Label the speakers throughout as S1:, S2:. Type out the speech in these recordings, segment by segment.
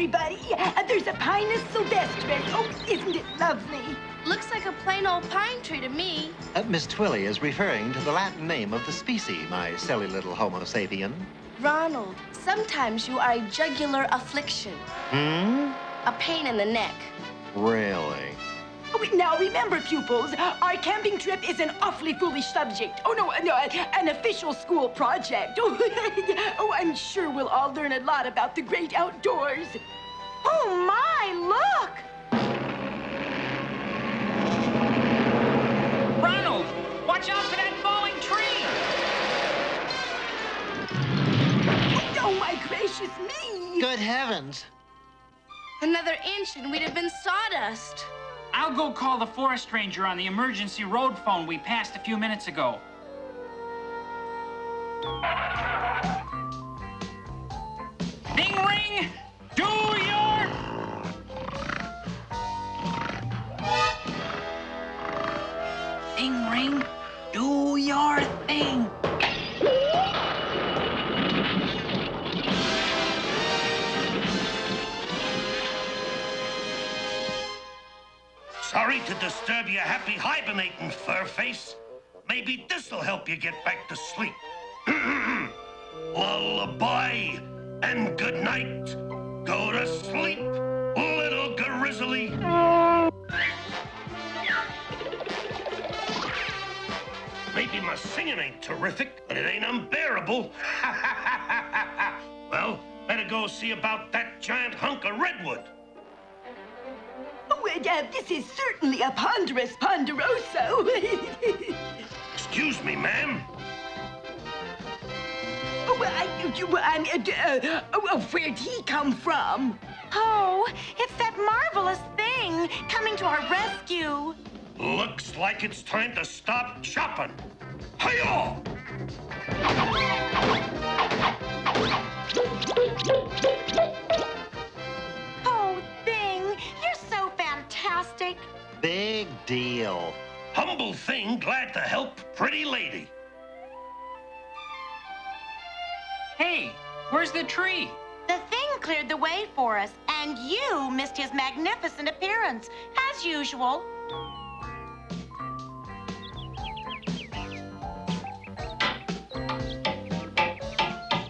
S1: everybody. There's a Pinus sylvestris. Oh, isn't it lovely?
S2: Looks like a plain old pine tree to me.
S3: Miss Twilly is referring to the Latin name of the species, my silly little Homo sapien.
S2: Ronald, sometimes you are a jugular affliction.
S3: Hmm?
S2: A pain in the neck.
S3: Really?
S1: Oh, now remember, pupils, our camping trip is an awfully foolish subject. Oh, no, an official school project. Oh, I'm sure we'll all learn a lot about the great outdoors. Oh, my, look!
S4: Ronald, watch out for that falling tree!
S1: Oh, my gracious me!
S3: Good heavens!
S2: Another inch and we'd have been sawdust.
S4: I'll go call the forest ranger on the emergency road phone we passed a few minutes ago. Ding ring! Do your... Ding ring! Do your thing!
S5: Sorry to disturb your happy hibernating, Furface. Maybe this'll help you get back to sleep. Lullaby and good night. Go to sleep, little Grizzly. Maybe my singing ain't terrific, but it ain't unbearable. Well, better go see about that giant hunk of redwood.
S1: Oh, this is certainly a ponderous ponderoso.
S5: Excuse me, ma'am.
S1: Where'd he come from?
S6: Oh, it's that marvelous thing coming to our rescue.
S5: Looks like it's time to stop chopping. Hi-yo!
S6: Oh, Thing, you're so fantastic.
S3: Big deal.
S5: Humble thing, glad to help pretty lady.
S4: Hey, where's the tree?
S6: The Thing cleared the way for us, and you missed his magnificent appearance, as usual.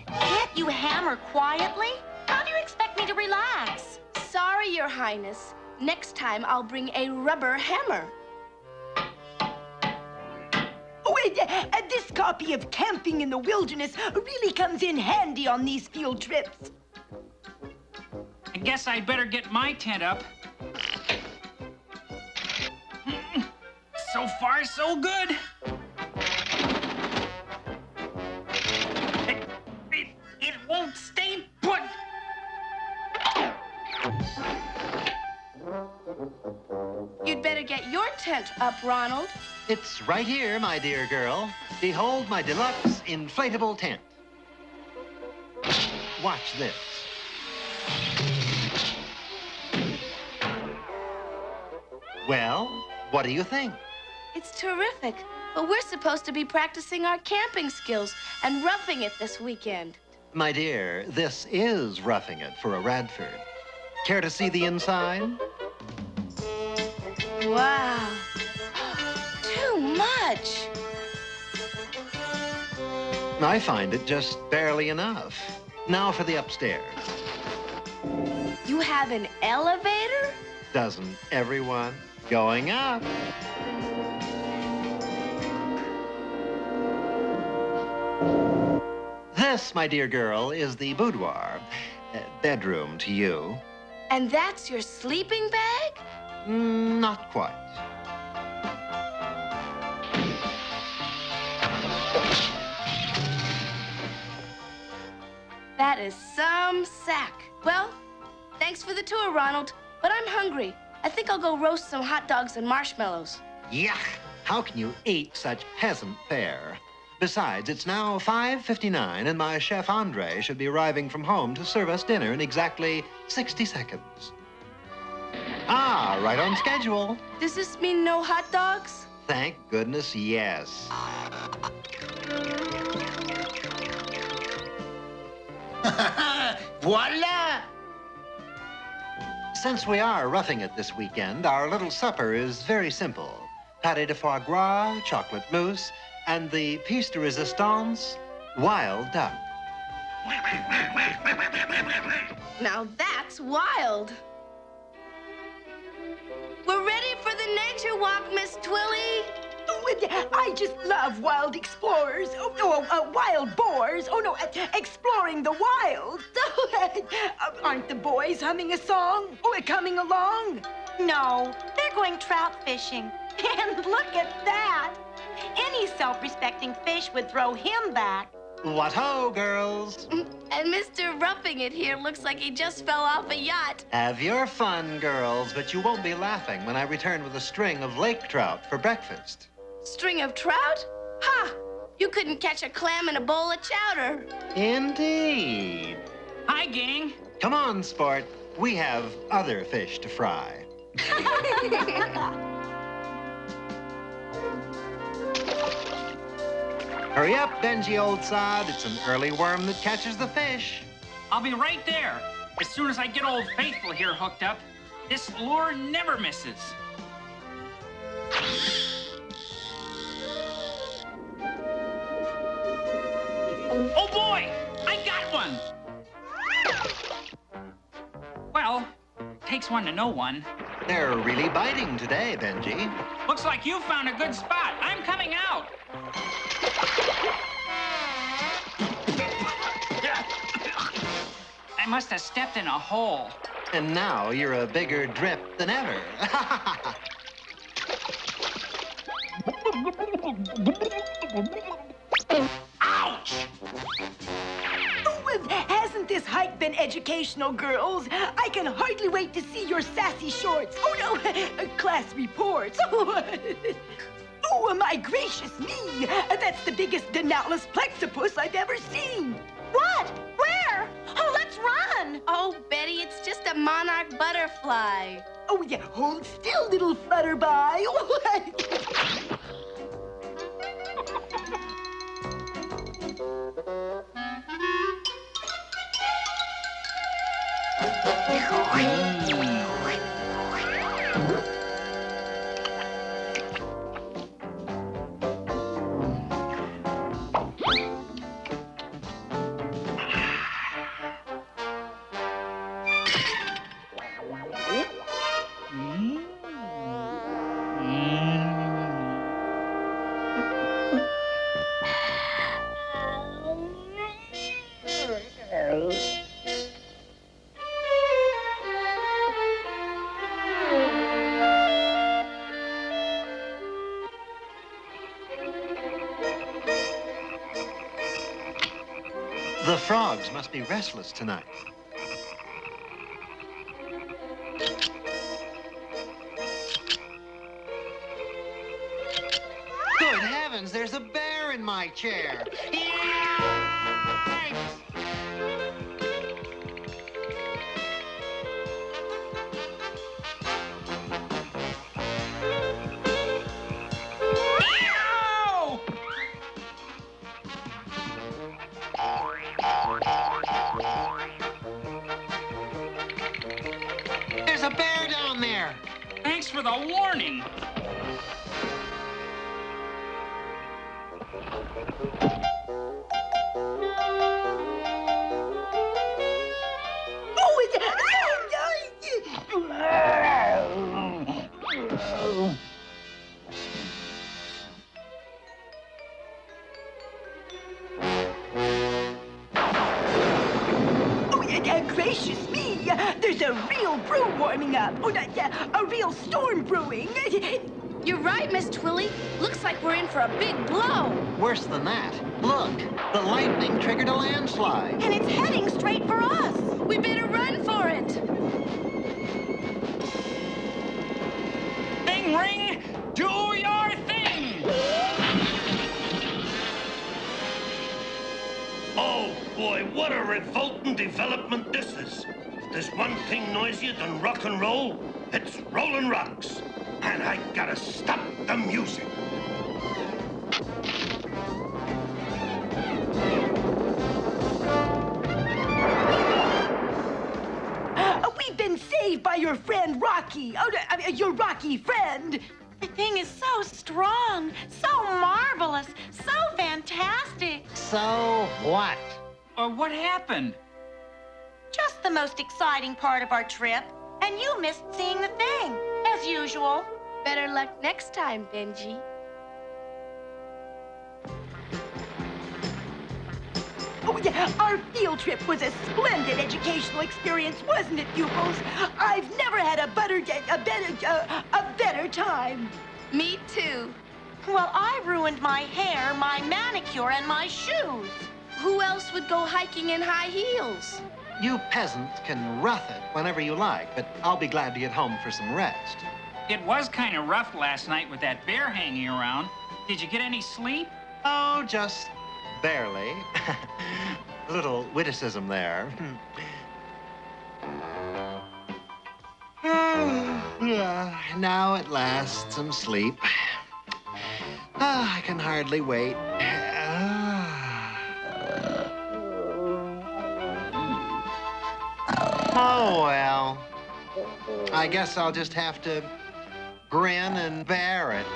S6: Can't you hammer quietly? How do you expect me to relax?
S2: Sorry, Your Highness. Next time I'll bring a rubber hammer.
S1: Oh, this copy of Camping in the Wilderness really comes in handy on these field trips.
S4: I guess I'd better get my tent up. So far, so good. It won't stay put.
S2: You'd better get your tent up, Ronald.
S3: It's right here, my dear girl. Behold my deluxe inflatable tent. Watch this. Well, what do you think?
S2: It's terrific, but we're supposed to be practicing our camping skills and roughing it this weekend.
S3: My dear, this is roughing it for a Radford. Care to see the inside?
S2: Wow. Too much.
S3: I find it just barely enough. Now for the upstairs.
S2: You have an elevator?
S3: Doesn't everyone? Going up. This, my dear girl, is the boudoir. Bedroom to you.
S2: And that's your sleeping bag?
S3: Not quite.
S2: That is some sack. Well, thanks for the tour, Ronald, but I'm hungry. I think I'll go roast some hot dogs and marshmallows.
S3: Yuck! How can you eat such peasant fare? Besides, it's now 5:59, and my chef Andre should be arriving from home to serve us dinner in exactly 60 seconds. Ah, right on schedule.
S2: Does this mean no hot dogs?
S3: Thank goodness, yes.
S7: Voila!
S3: Since we are roughing it this weekend, our little supper is very simple. Pâté de foie gras, chocolate mousse, and the piece de resistance, wild duck.
S2: Now that's wild. We're ready for the nature walk, Miss Twilly.
S1: Oh, I just love wild explorers. Wild boars. Oh, no, exploring the wild. Aren't the boys humming a song? Oh, coming along?
S6: No, they're going trout fishing. And look at that. Any self-respecting fish would throw him back.
S3: What-ho, girls?
S2: And Mr. Roughing It here looks like he just fell off a yacht.
S3: Have your fun, girls, but you won't be laughing when I return with a string of lake trout for breakfast.
S2: String of trout? Ha! You couldn't catch a clam in a bowl of chowder.
S3: Indeed.
S4: Hi, gang.
S3: Come on, sport. We have other fish to fry. Hurry up, Benji, old sod. It's an early worm that catches the fish.
S4: I'll be right there. As soon as I get Old Faithful here hooked up, this lure never misses. Oh, boy! I got one! Well, takes one to know one.
S3: They're really biting today, Benji.
S4: Looks like you found a good spot. I'm coming out. I must have stepped in a hole.
S3: And now you're a bigger drip than ever.
S4: Ouch!
S1: Oh, hasn't this hike been educational, girls? I can hardly wait to see your sassy shorts. Oh, no, class reports. Oh, my gracious me. That's the biggest Denathlus plexipus I've ever seen.
S6: What? Where? Oh, let's run.
S2: Oh, Betty, it's just a monarch butterfly.
S1: Oh, yeah, hold still, little flutterby.
S3: The frogs must be restless tonight. Good heavens, there's a bear in my chair. Yikes! There's a bear down there.
S4: Thanks for the warning.
S1: Gracious me, there's a real brew warming up. Oh, a real storm brewing.
S2: You're right, Miss Twilly. Looks like we're in for a big blow.
S3: Worse than that. Look, the lightning triggered a landslide.
S6: And it's heading straight for us.
S2: We better run for it.
S4: Ding ring, do your thing!
S5: Oh, boy, what a revolting development this is. If there's one thing noisier than rock and roll, it's rolling rocks. And I gotta stop the music.
S1: We've been saved. saved by your friend Rocky. Oh, your Rocky friend.
S6: The thing is so strong, so marvelous, so fantastic.
S3: So what?
S4: What happened?
S6: Just the most exciting part of our trip. And you missed seeing the thing, as usual.
S2: Better luck next time, Benji.
S1: Oh, yeah, our field trip was a splendid educational experience, wasn't it, pupils? I've never had a better time.
S2: Me too.
S6: Well, I ruined my hair, my manicure, and my shoes.
S2: Who else would go hiking in high heels?
S3: You peasants can rough it whenever you like, but I'll be glad to get home for some rest.
S4: It was kind of rough last night with that bear hanging around. Did you get any sleep?
S3: Oh, just barely. A little witticism there. Now at last, some sleep. I can hardly wait. Oh, well. I guess I'll just have to grin and bear it.